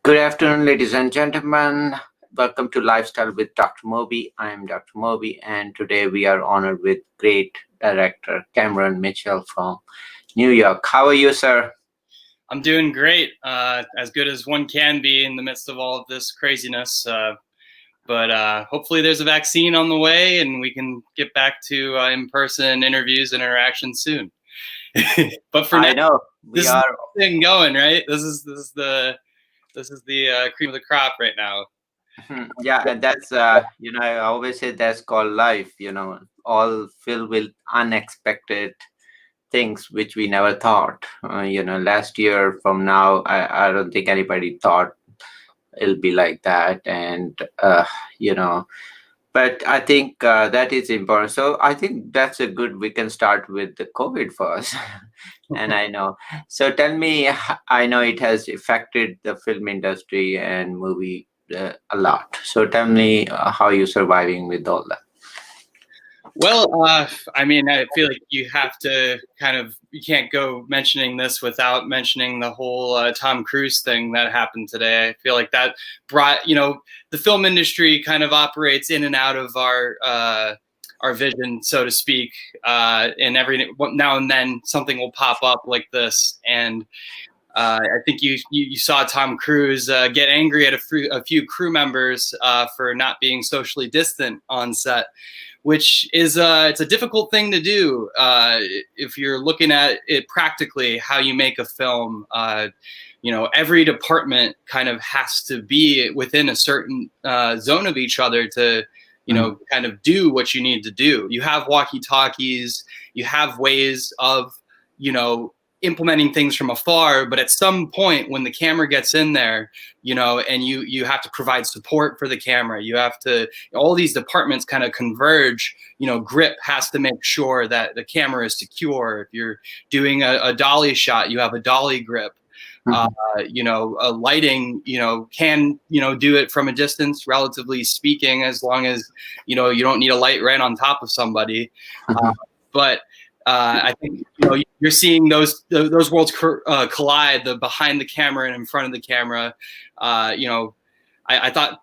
Good afternoon, ladies and gentlemen. Welcome to Lifestyle with Dr. Moby. I am Dr. Moby, and today we are honored with great director Cameron Mitchell from New York. How are you, sir? I'm doing great, as good as one can be in the midst of all of this craziness. But hopefully there's a vaccine on the way and we can get back to in-person interviews and interactions soon. But for now, I know this is the thing going, right? This is the cream of the crop right now. Yeah, and that's I always say that's called life. All filled with unexpected things which we never thought. Last year from now, I don't think anybody thought it'll be like that, and but I think that is important. So I think that's a good. We can start with the COVID first. And I know. So tell me, I know it has affected the film industry and movie a lot. So tell me how you're surviving with all that. Well, I mean, I feel like you have to you can't go mentioning this without mentioning the whole Tom Cruise thing that happened today. I feel like that brought, the film industry kind of operates in and out of our vision, so to speak. And every now and then something will pop up like this. And I think you saw Tom Cruise get angry at a few crew members for not being socially distant on set, which is it's a difficult thing to do if you're looking at it practically, how you make a film. Every department kind of has to be within a certain zone of each other to, kind of do what you need to do. You have walkie-talkies, you have ways of, implementing things from afar, but at some point when the camera gets in there, and you have to provide support for the camera, you have to, all these departments kind of converge. Grip has to make sure that the camera is secure. If you're doing a dolly shot, you have a dolly grip. A lighting, can, do it from a distance, relatively speaking, as long as, you don't need a light right on top of somebody. But I think you're seeing those worlds collide, the behind the camera and in front of the camera. I thought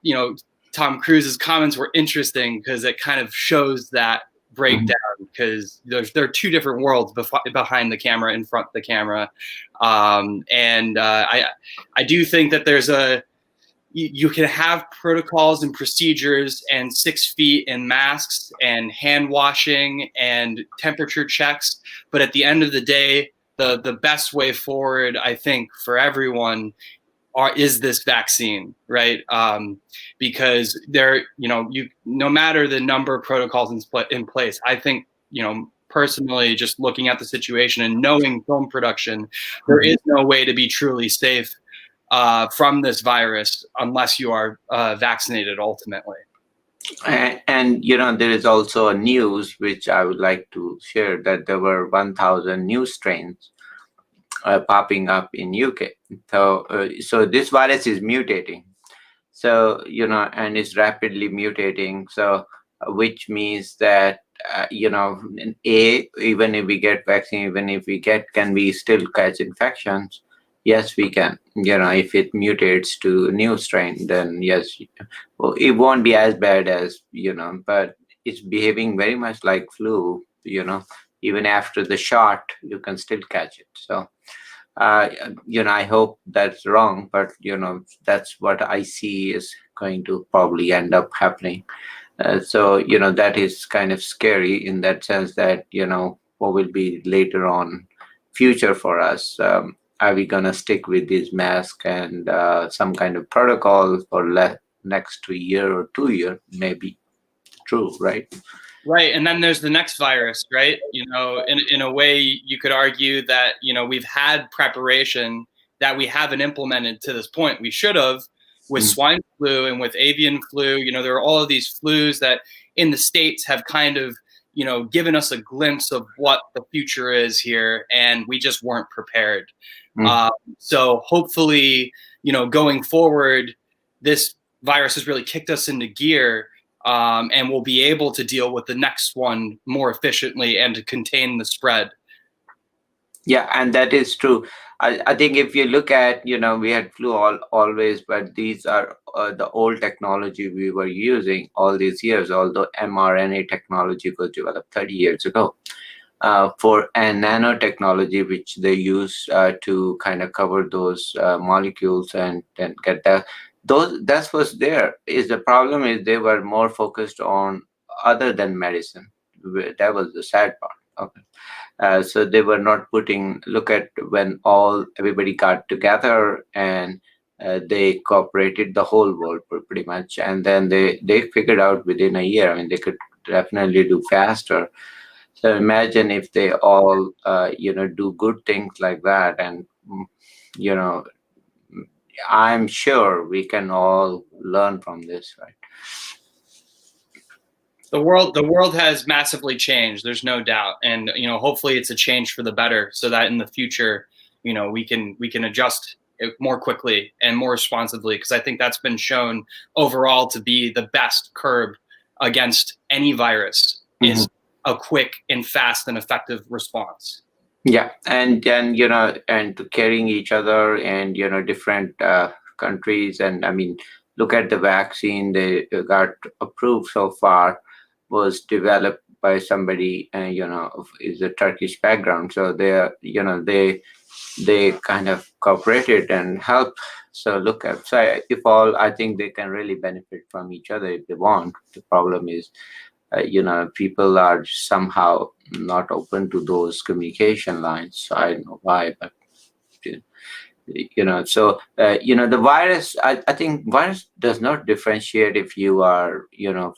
Tom Cruise's comments were interesting because it kind of shows that breakdown, because there are two different worlds behind the camera, in front of the camera, and I do think that there's you can have protocols and procedures and 6 feet and masks and hand washing and temperature checks. But at the end of the day, the best way forward, I think, for everyone is this vaccine, right? Because no matter the number of protocols in place, I think, personally, just looking at the situation and knowing film production, there is no way to be truly safe from this virus unless you are vaccinated ultimately. And there is also a news which I would like to share, that there were 1,000 new strains popping up in UK. So this virus is mutating. So and it's rapidly mutating. So which means that even if we get vaccine, even if we can we still catch infections? Yes, we can. If it mutates to a new strain, then yes, well, it won't be as bad as, but it's behaving very much like flu. Even after the shot, you can still catch it. So, I hope that's wrong, but, that's what I see is going to probably end up happening. So, that is kind of scary in that sense that, what will be later on future for us. Are we going to stick with these masks and some kind of protocol for next year or 2 year? Maybe. True, right? Right. And then there's the next virus, right? In a way, you could argue that, we've had preparation that we haven't implemented to this point. We should have, with swine flu and with avian flu. There are all of these flus that in the States have kind of, given us a glimpse of what the future is here, and we just weren't prepared. So hopefully, going forward, this virus has really kicked us into gear, and we'll be able to deal with the next one more efficiently and to contain the spread. Yeah, and that is true. I think if you look at, we had flu always, but these are the old technology we were using all these years, although mRNA technology was developed 30 years ago. For and nanotechnology, which they use to kind of cover those molecules and get that. That was there. Is the problem is they were more focused on other than medicine. That was the sad part. Okay. So they were not look at when everybody got together and they cooperated the whole world pretty much. And then they figured out within a year, I mean, they could definitely do faster. So imagine if they all, do good things like that. And, you know, I'm sure we can all learn from this, right? The world has massively changed. There's no doubt, and hopefully it's a change for the better, so that in the future, we can adjust it more quickly and more responsibly. Because I think that's been shown overall to be the best curb against any virus is a quick and fast and effective response. Yeah, and to carrying each other and different countries, and I mean, look at the vaccine they got approved so far was developed by somebody is a Turkish background, so they kind of cooperated and helped. So I think they can really benefit from each other if they want. The problem is people are somehow not open to those communication lines. So I don't know why, but the virus, I think virus does not differentiate if you are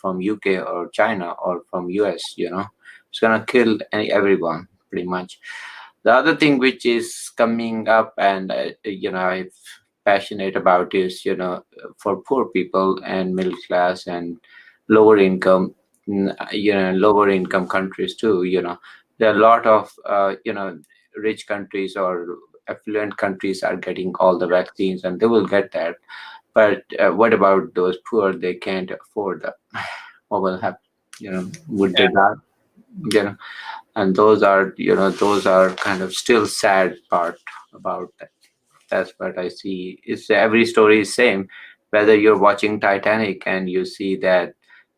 from UK or China or from US. It's gonna kill everyone pretty much. The other thing which is coming up, and I'm passionate about, is for poor people and middle class and lower income lower income countries too. There are a lot of rich countries or affluent countries are getting all the vaccines, and they will get that. But what about those poor? They can't afford that. What will happen? Would they die? And those are kind of still sad part about that. That's what I see. It's every story is same. Whether you're watching Titanic and you see that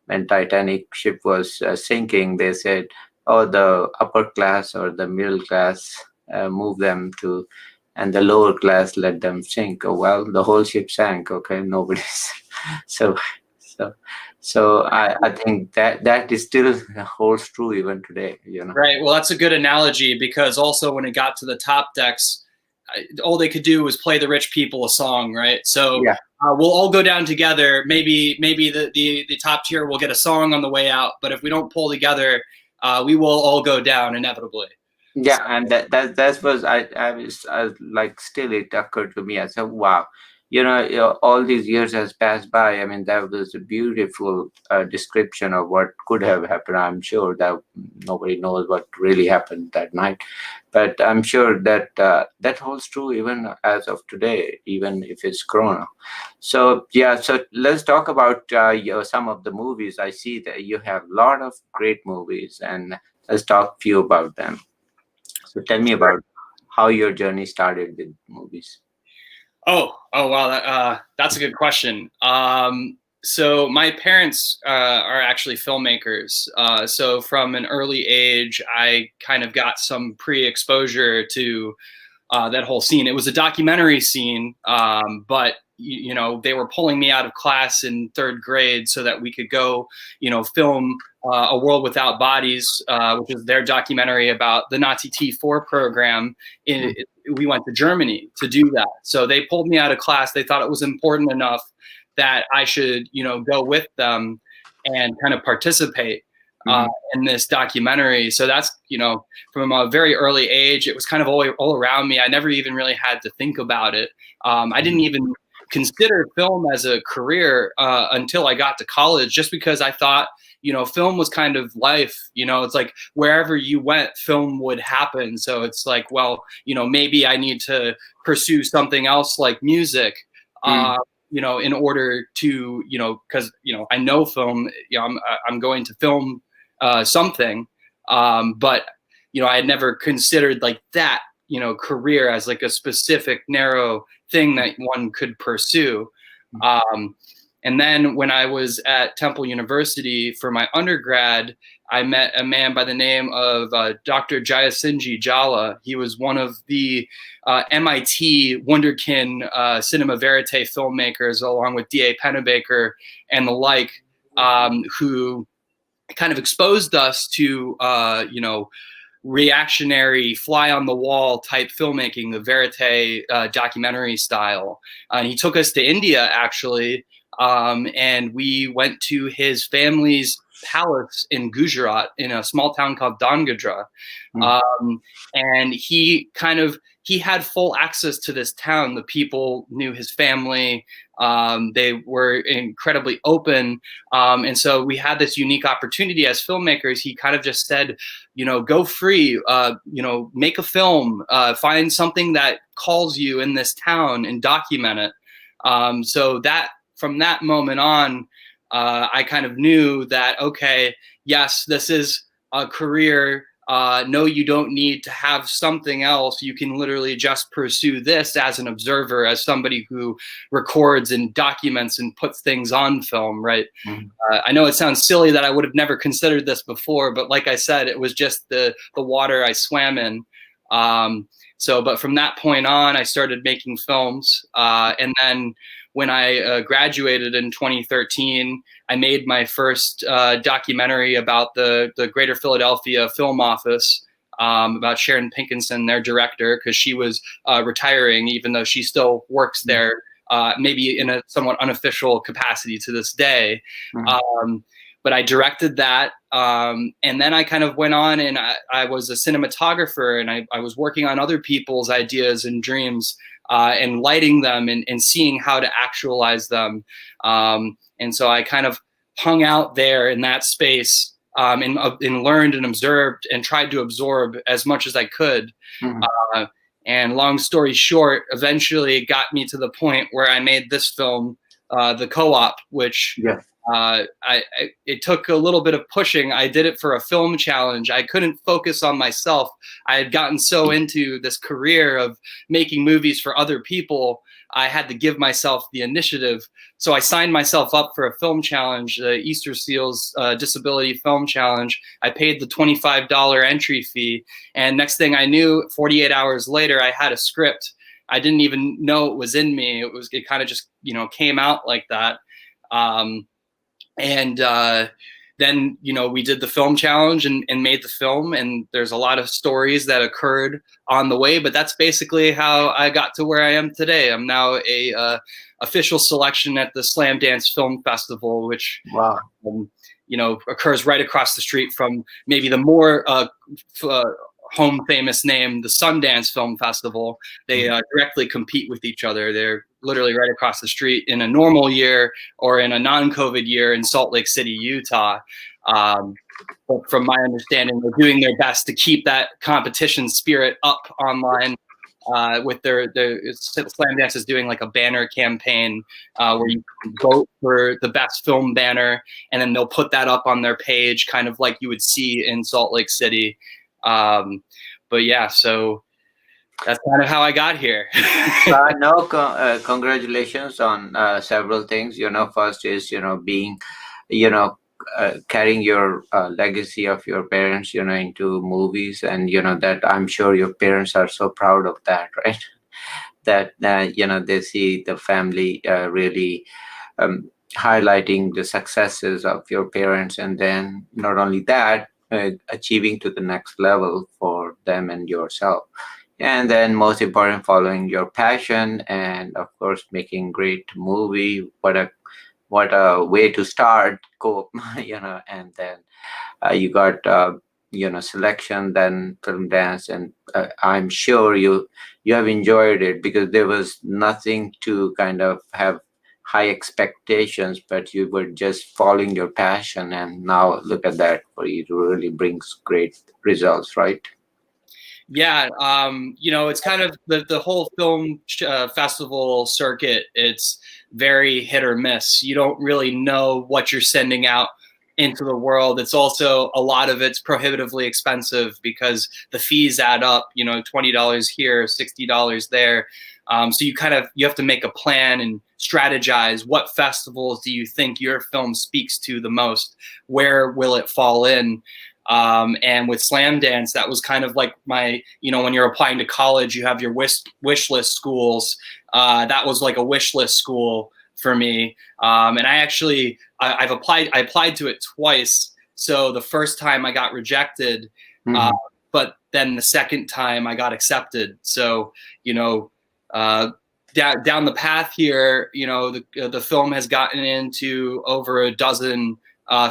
when Titanic ship was sinking, they said, "Oh, the upper class or the middle class move them to, and the lower class let them sink." Oh, well, the whole ship sank. Okay, nobody's. so, I think that is still holds true even today. Right. Well, that's a good analogy, because also when it got to the top decks, all they could do was play the rich people a song, right? So yeah. We'll all go down together. Maybe the top tier will get a song on the way out, but if we don't pull together, we will all go down inevitably. Yeah, and that was I was like, still it occurred to me. I said, wow, all these years has passed by. I mean, that was a beautiful description of what could have happened. I'm sure that nobody knows what really happened that night, but I'm sure that that holds true even as of today, even if it's Corona. So yeah, so let's talk about some of the movies. I see that you have a lot of great movies, and let's talk a few about them. So tell me about how your journey started with movies. Oh wow, that's a good question. So my parents are actually filmmakers. So from an early age, I kind of got some pre-exposure to that whole scene. It was a documentary scene, but they were pulling me out of class in third grade so that we could go, film A World Without Bodies, which is their documentary about the Nazi T4 program. We went to Germany to do that. So they pulled me out of class. They thought it was important enough that I should, go with them and kind of participate in this documentary. So that's, from a very early age, it was kind of all around me. I never even really had to think about it. I didn't even consider film as a career until I got to college, just because I thought, film was kind of life. It's like wherever you went, film would happen. So it's like, well, maybe I need to pursue something else like music. In order to, because, I know film, I'm going to film something. But, I had never considered like that career as like a specific narrow thing that one could pursue. And then when I was at Temple University for my undergrad, I met a man by the name of Dr. Jayasinji Jala. He was one of the MIT Wunderkind Cinema Verite filmmakers, along with D.A. Pennebaker and the like, who kind of exposed us to, reactionary, fly-on-the-wall type filmmaking, the verite documentary style. And he took us to India, actually, and we went to his family's palace in Gujarat, in a small town called Dhangadra. And he had full access to this town. The people knew his family. They were incredibly open. And so we had this unique opportunity as filmmakers. He kind of just said, go free, make a film, find something that calls you in this town and document it. So that from that moment on, I kind of knew that, okay, yes, this is a career. No, you don't need to have something else. You can literally just pursue this as an observer, as somebody who records and documents and puts things on film, right? I know it sounds silly that I would have never considered this before, but like I said, it was just the water I swam in. But from that point on, I started making films. And then when I graduated in 2013, I made my first documentary about the Greater Philadelphia Film Office, about Sharon Pinkenson, their director, because she was retiring, even though she still works there, maybe in a somewhat unofficial capacity to this day. But I directed that. And then I kind of went on, and I was a cinematographer, and I was working on other people's ideas and dreams, and lighting them and seeing how to actualize them. And so I kind of hung out there in that space, and learned and observed and tried to absorb as much as I could. And long story short, eventually it got me to the point where I made this film, The Co-op, which it took a little bit of pushing. I did it for a film challenge. I couldn't focus on myself. I had gotten so into this career of making movies for other people, I had to give myself the initiative. So I signed myself up for a film challenge, the Easter Seals Disability Film Challenge. I paid the $25 entry fee. And next thing I knew, 48 hours later, I had a script. I didn't even know it was in me. It kind of just, came out like that. Then, we did the film challenge and made the film, and there's a lot of stories that occurred on the way, but that's basically how I got to where I am today. I'm now a official selection at the Slamdance Film Festival, which, occurs right across the street from maybe the more home famous name, the Sundance Film Festival. They directly compete with each other. They're literally right across the street in a normal year or in a non-COVID year in Salt Lake City, Utah. But from my understanding, they're doing their best to keep that competition spirit up online. With their Slamdance is doing like a banner campaign where you can vote for the best film banner, and then they'll put that up on their page, kind of like you would see in Salt Lake City. But yeah, so that's kind of how I got here. Congratulations on several things. First is, being, carrying your legacy of your parents, into movies. And, that I'm sure your parents are so proud of that, right? That, they see the family really highlighting the successes of your parents. And then not only that, achieving to the next level for them and yourself. And then most important, following your passion and of course making great movie. What a way to start, and then you got selection, then Philabundance, and I'm sure you have enjoyed it, because there was nothing to kind of have high expectations, but you were just following your passion, and now look at that, for you, it really brings great results, right? Yeah, it's kind of the whole film festival circuit. It's very hit or miss. You don't really know what you're sending out into the world. It's also, a lot of it's prohibitively expensive because the fees add up, you know, $20 here, $60 there. So you have to make a plan and strategize. What festivals do you think your film speaks to the most? Where will it fall in? And with Slamdance, that was kind of like my, you know, when you're applying to college, you have your wish list schools. That was like a wish list school for me. And I applied to it twice. So the first time I got rejected, but then the second time I got accepted. So, you know, down the path here, you know, the film has gotten into over a dozen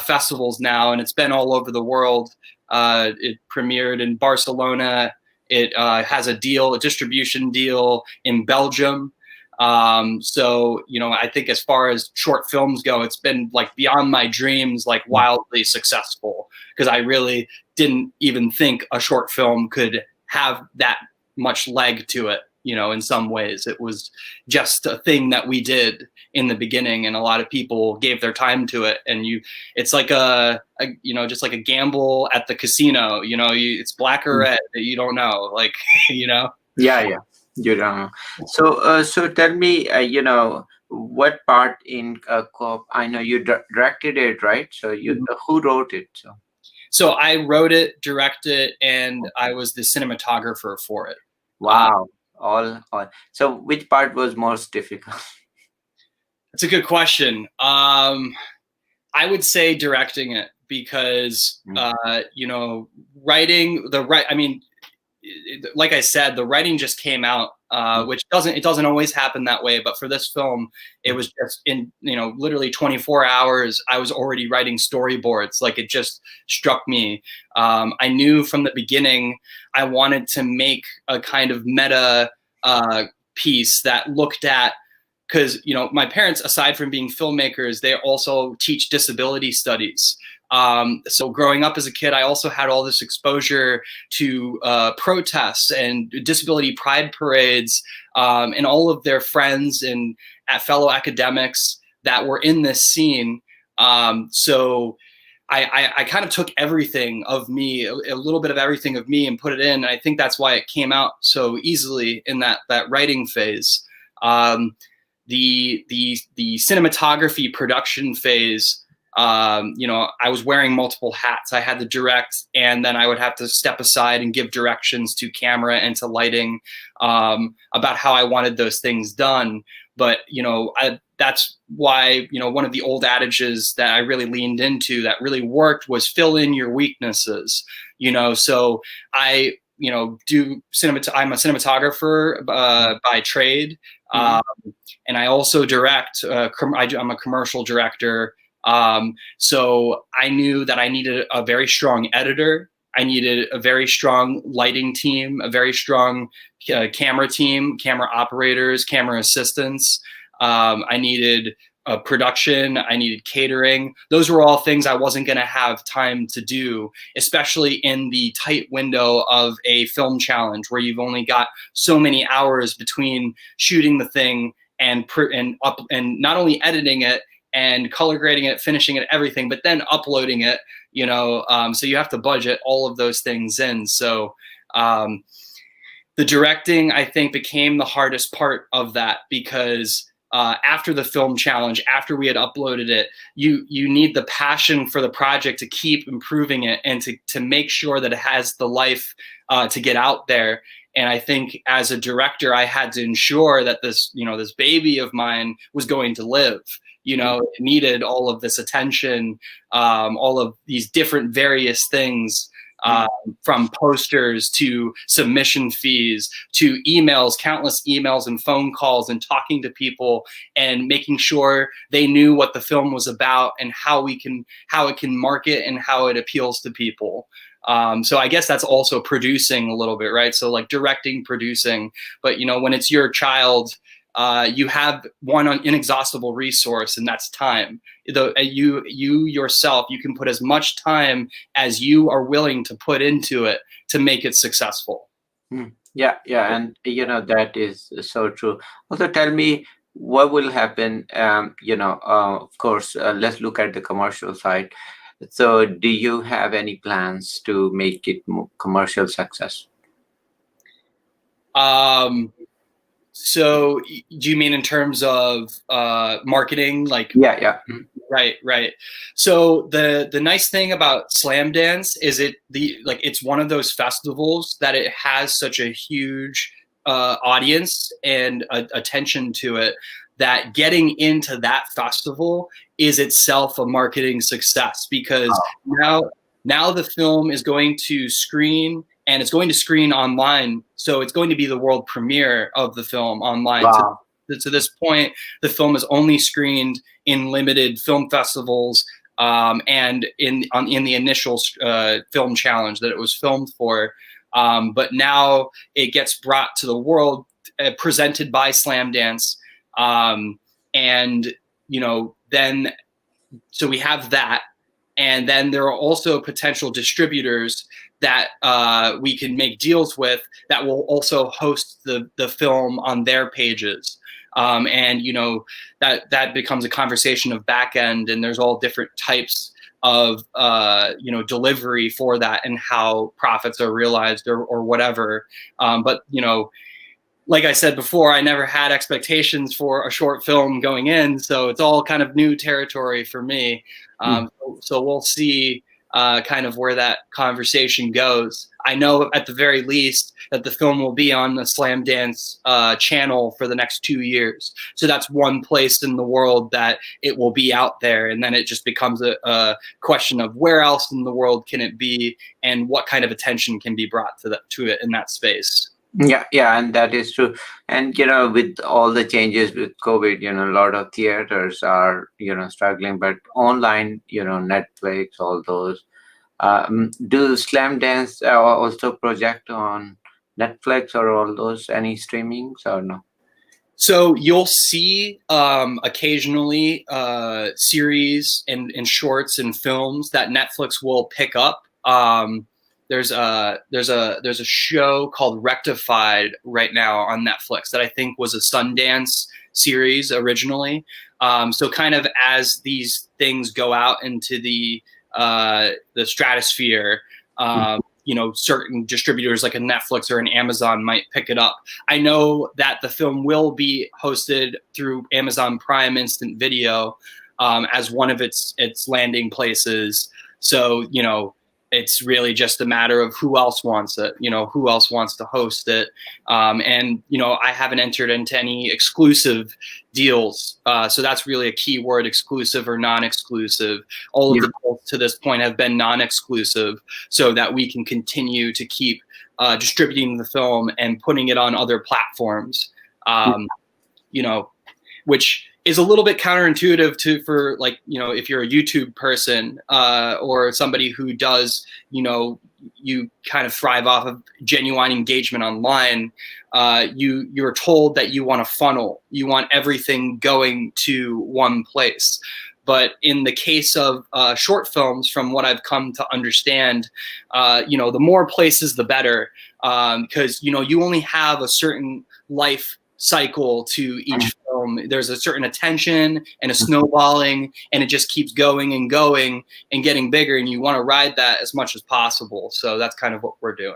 festivals now, and it's been all over the world. It premiered in Barcelona. It has a distribution deal in Belgium. So, you know, I think as far as short films go, it's been like beyond my dreams, like wildly successful, because I really didn't even think a short film could have that much leg to it. You know, in some ways, it was just a thing that we did in the beginning, and a lot of people gave their time to it. And it's like you know, just like a gamble at the casino. You know, it's black or red. You don't know, like, you know. Yeah, you don't know. So tell me, you know, what part in Co-op? I know you directed it, right? So who wrote it? So I wrote it, directed, and I was the cinematographer for it. Wow. All. So which part was most difficult? That's a good question. I would say directing it, because you know, I mean, like I said, the writing just came out, which doesn't always happen that way. But for this film, it was just in, you know, literally 24 hours, I was already writing storyboards. Like, it just struck me. I knew from the beginning I wanted to make a kind of meta piece that looked at, because, you know, my parents, aside from being filmmakers, they also teach disability studies. So growing up as a kid, I also had all this exposure to protests and disability pride parades, and all of their friends and fellow academics that were in this scene. So I kind of took everything of me, a little bit of everything of me, and put it in. And I think that's why it came out so easily in that writing phase. The cinematography production phase, you know, I was wearing multiple hats. I had to direct, and then I would have to step aside and give directions to camera and to lighting, about how I wanted those things done. But, you know, that's why, you know, one of the old adages that I really leaned into that really worked was fill in your weaknesses, you know. So I, you know, I'm a cinematographer by trade, and I also direct. I'm a commercial director. So I knew that I needed a very strong editor. I needed a very strong lighting team, a very strong camera team, camera operators, camera assistants. I needed production. I needed catering. Those were all things I wasn't going to have time to do, especially in the tight window of a film challenge where you've only got so many hours between shooting the thing and not only editing it and color grading it, finishing it, everything, but then uploading it, you know. So you have to budget all of those things in. So the directing, I think, became the hardest part of that, because after the film challenge, after we had uploaded it, you need the passion for the project to keep improving it and to make sure that it has the life to get out there. And I think as a director, I had to ensure that this, you know, this baby of mine was going to live. You know, it needed all of this attention, all of these different various things, from posters to submission fees to emails, countless emails and phone calls, and talking to people and making sure they knew what the film was about and how it can market and how it appeals to people. So I guess that's also producing a little bit, right? So like directing, producing, but, you know, when it's your child, you have one inexhaustible resource, and that's time. You yourself, you can put as much time as you are willing to put into it to make it successful. Yeah, and you know, that is so true. Also, tell me what will happen. You know, of course, let's look at the commercial side. So do you have any plans to make it commercial success? So do you mean in terms of marketing? Like, Yeah. Right. So the nice thing about Slamdance is it's one of those festivals that it has such a huge audience and attention to it, that getting into that festival is itself a marketing success, because now the film is going to screen, and it's going to screen online. So it's going to be the world premiere of the film online. Wow. To this point, the film is only screened in limited film festivals and in the initial film challenge that it was filmed for. But now it gets brought to the world, presented by Slamdance. And, then, so we have that. And then there are also potential distributors that we can make deals with that will also host the film on their pages. And, that becomes a conversation of back end, and there's all different types of, delivery for that and how profits are realized or whatever. But, like I said before, I never had expectations for a short film going in, so it's all kind of new territory for me. So we'll see kind of where that conversation goes. I know at the very least that the film will be on the Slamdance channel for the next 2 years. So that's one place in the world that it will be out there. And then it just becomes a question of where else in the world can it be, and what kind of attention can be brought to it in that space. Yeah, and that is true. And with all the changes with COVID, a lot of theaters are struggling, but online, Netflix, all those. Do Slamdance also project on Netflix or all those, any streamings or no? So you'll see occasionally series and shorts and films that Netflix will pick up. There's a show called Rectified right now on Netflix that I think was a Sundance series originally. So kind of as these things go out into the stratosphere, certain distributors like a Netflix or an Amazon might pick it up. I know that the film will be hosted through Amazon Prime Instant Video as one of its landing places. So, it's really just a matter of who else wants it, who else wants to host it. And, I haven't entered into any exclusive deals. So that's really a key word, exclusive or non-exclusive. All of the deals to this point have been non-exclusive, so that we can continue to keep distributing the film and putting it on other platforms, which is a little bit counterintuitive for if you're a YouTube person or somebody who does, you kind of thrive off of genuine engagement online. You're told that you want a funnel, you want everything going to one place. But in the case of short films, from what I've come to understand, the more places, the better, because, you only have a certain life cycle to each film. There's a certain attention and a snowballing, and it just keeps going and going and getting bigger, and you want to ride that as much as possible. So that's kind of what we're doing.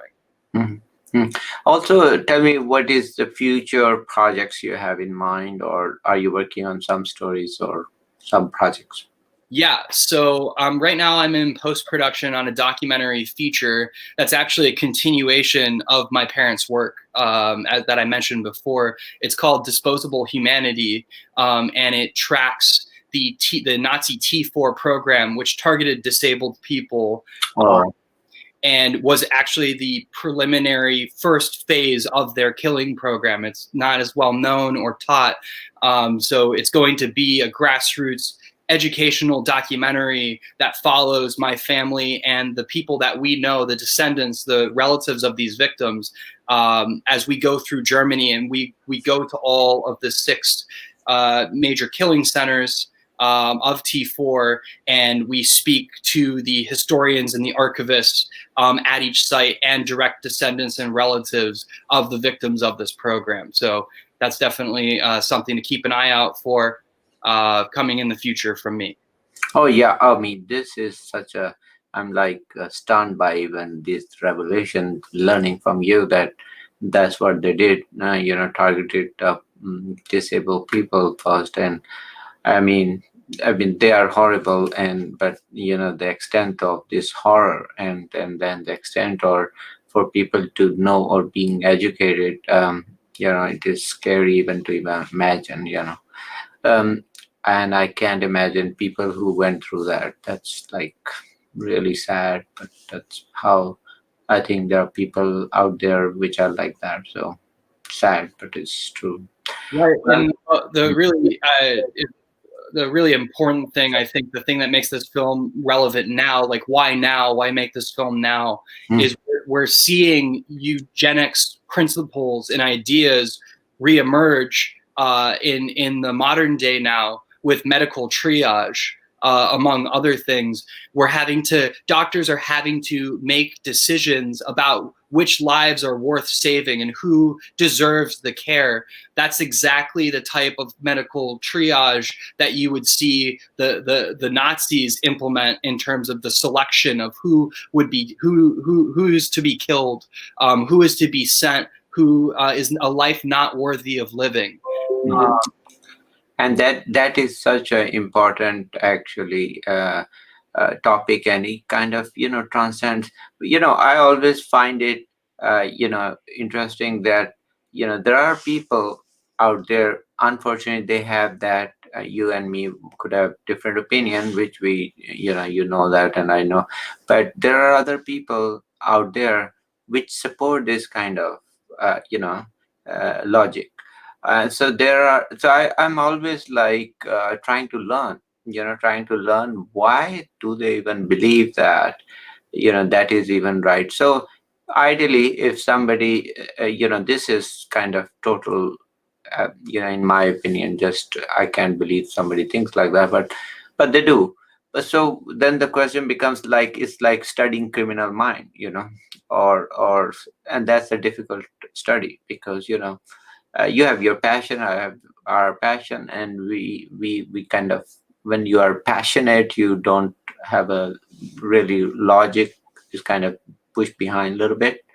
Mm-hmm. Also, tell me, what is the future projects you have in mind, or are you working on some stories or some projects? Yeah, so right now I'm in post-production on a documentary feature that's actually a continuation of my parents' work that I mentioned before. It's called Disposable Humanity, and it tracks the Nazi T4 program, which targeted disabled people. And was actually the preliminary first phase of their killing program. It's not as well known or taught. So it's going to be a grassroots educational documentary that follows my family and the people that we know, the descendants, the relatives of these victims, as we go through Germany, and we go to all of the 6 major killing centers of T4, and we speak to the historians and the archivists at each site, and direct descendants and relatives of the victims of this program. So that's definitely something to keep an eye out for coming in the future from me. Oh yeah, I mean, this is such a. I'm like stunned by even this revelation, learning from you that that's what they did. Targeted disabled people first, and I mean, they are horrible, and but the extent of this horror, and then the extent or for people to know or being educated, it is scary even to even imagine. Um, and I can't imagine people who went through that. That's like really sad, but that's how I think there are people out there which are like that. So sad, but it's true. Right, Well, and the really important thing, I think, the thing that makes this film relevant now, like why now, why make this film now, mm, is we're seeing eugenics principles and ideas reemerge in the modern day now with medical triage, among other things. Doctors are having to make decisions about which lives are worth saving and who deserves the care. That's exactly the type of medical triage that you would see the Nazis implement in terms of the selection of who's to be killed, who is to be sent, who is a life not worthy of living. mm. And that is such an important actually topic, and it kind of transcends. I always find it interesting that there are people out there, unfortunately they have that you and me could have different opinion, which we that, and I know, but there are other people out there which support this kind of logic. So there are, so I'm always like trying to learn, trying to learn why do they even believe that, that is even right. So ideally, if somebody, this is kind of total, in my opinion, just I can't believe somebody thinks like that, but they do. So then the question becomes like, it's like studying criminal mind, or and that's a difficult study because you have your passion, I have our passion, and we kind of, when you are passionate, you don't have a really logic, is kind of pushed behind a little bit.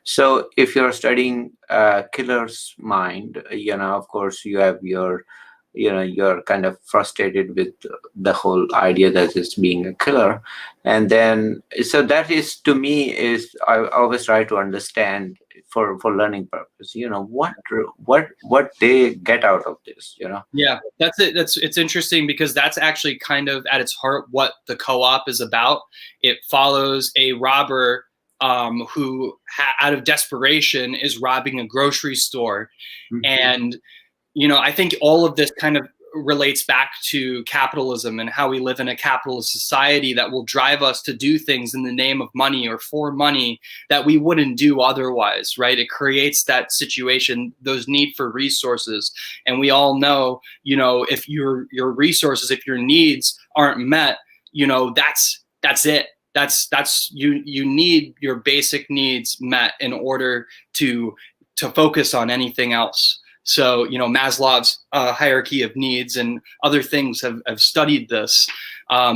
So if you're studying killer's mind, of course you have your, you're kind of frustrated with the whole idea that it's being a killer. And then, so that is, to me, is I always try to understand for learning purpose, what they get out of this. Yeah, that's it. It's interesting because that's actually kind of at its heart what the co-op is about. It follows a robber who, out of desperation, is robbing a grocery store, Mhm. and I think all of this kind of relates back to capitalism and how we live in a capitalist society that will drive us to do things in the name of money or for money that we wouldn't do otherwise, right? It creates that situation, those need for resources. And we all know, if your resources, if your needs aren't met, that's it. That's you need your basic needs met in order to focus on anything else. So, Maslow's hierarchy of needs and other things have studied this.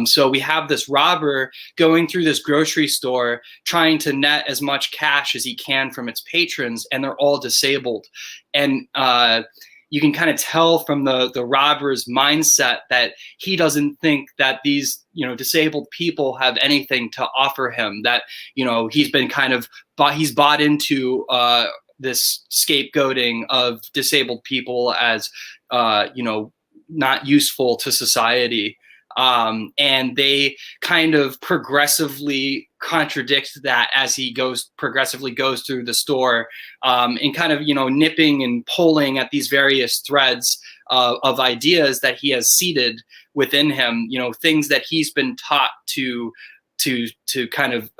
So we have this robber going through this grocery store, trying to net as much cash as he can from its patrons, and they're all disabled. And you can kind of tell from the robber's mindset that he doesn't think that these, disabled people have anything to offer him, that, he's been kind of, he's bought into this scapegoating of disabled people as, not useful to society. And they kind of progressively contradict that as he progressively goes through the store, and kind of, nipping and pulling at these various threads of ideas that he has seeded within him, things that he's been taught to kind of,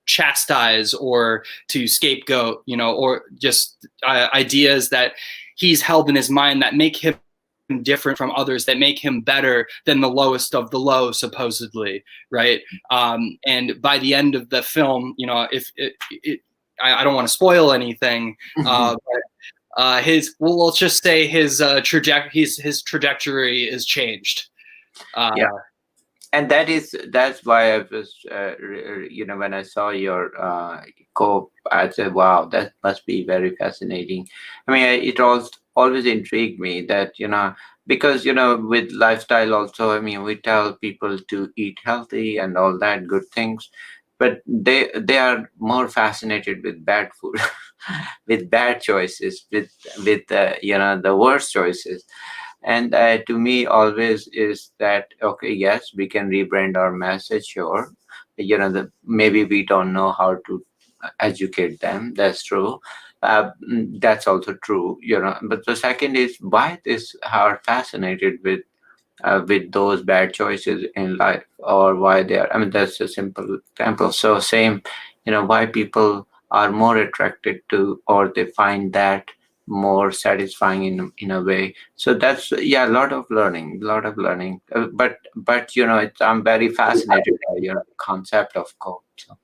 chastise or to scapegoat, or just ideas that he's held in his mind that make him different from others, that make him better than the lowest of the low, supposedly, right? And by the end of the film, if I don't want to spoil anything, but let's just say his trajectory is changed. Yeah. And that's why I was, when I saw your co, I said, wow, that must be very fascinating. I mean, it always intrigued me that, because, with lifestyle also, I mean, we tell people to eat healthy and all that good things, but they are more fascinated with bad food, with bad choices, with the worst choices. And to me, always is that, okay, yes, we can rebrand our message, sure. Maybe we don't know how to educate them. That's true. That's also true, But the second is why this are fascinated with those bad choices in life, or why they are. I mean, that's a simple example. So same, why people are more attracted to, or they find that more satisfying in a way. So that's, yeah, a lot of learning, but I'm very fascinated by your concept of code. So.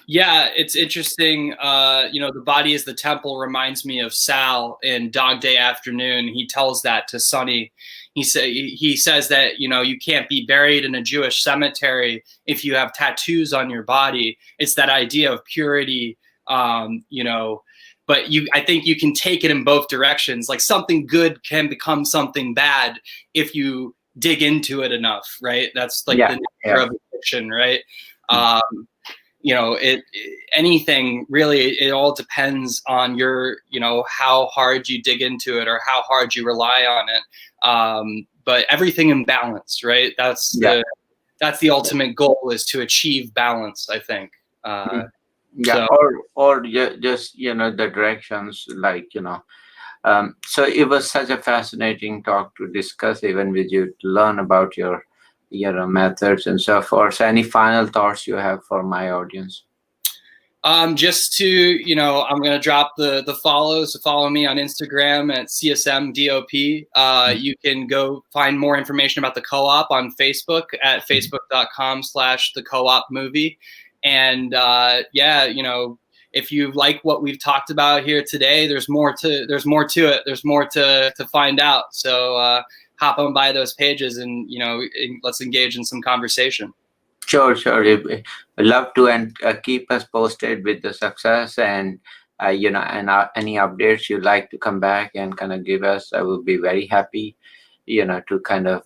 Yeah, it's interesting. The body is the temple reminds me of Sal in Dog Day Afternoon. He tells that to Sonny. He says that, you can't be buried in a Jewish cemetery if you have tattoos on your body. It's that idea of purity, but I think you can take it in both directions. Like, something good can become something bad if you dig into it enough, right? That's like the nature of addiction, right? Anything really, it all depends on your, how hard you dig into it or how hard you rely on it. But everything in balance, right? That's the ultimate goal, is to achieve balance, I think. Just, the directions, like, so it was such a fascinating talk to discuss, even with you, to learn about your methods and so forth. So any final thoughts you have for my audience? Just to, I'm going to drop the follows. So follow me on Instagram at CSM DOP. You can go find more information about the co-op on Facebook at facebook.com/the co-op movie. And if you like what we've talked about here today, there's more to it. There's more to find out. So hop on by those pages and, let's engage in some conversation. Sure. I'd love to, and keep us posted with the success, and any updates you'd like to come back and kind of give us. I will be very happy, to kind of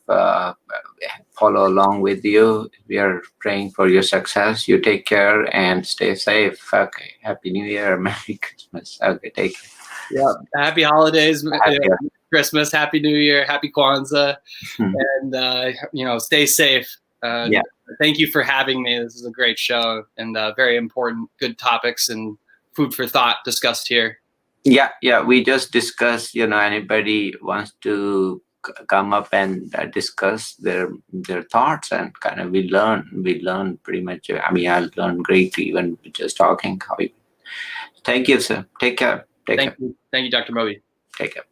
follow along with you. We are praying for your success. You take care and stay safe. Okay. Happy New Year. Merry Christmas. Okay. Take care. Yeah. Happy holidays. Christmas. Happy New Year. Happy Kwanzaa. And, stay safe. Thank you for having me. This is a great show, and very important, good topics and food for thought discussed here. Yeah. We just discussed, anybody wants to come up and discuss their thoughts, and kind of we learn pretty much. I mean, I learned greatly even just talking. Thank you, sir. Take care. Thank you, Dr. Moby. Take care.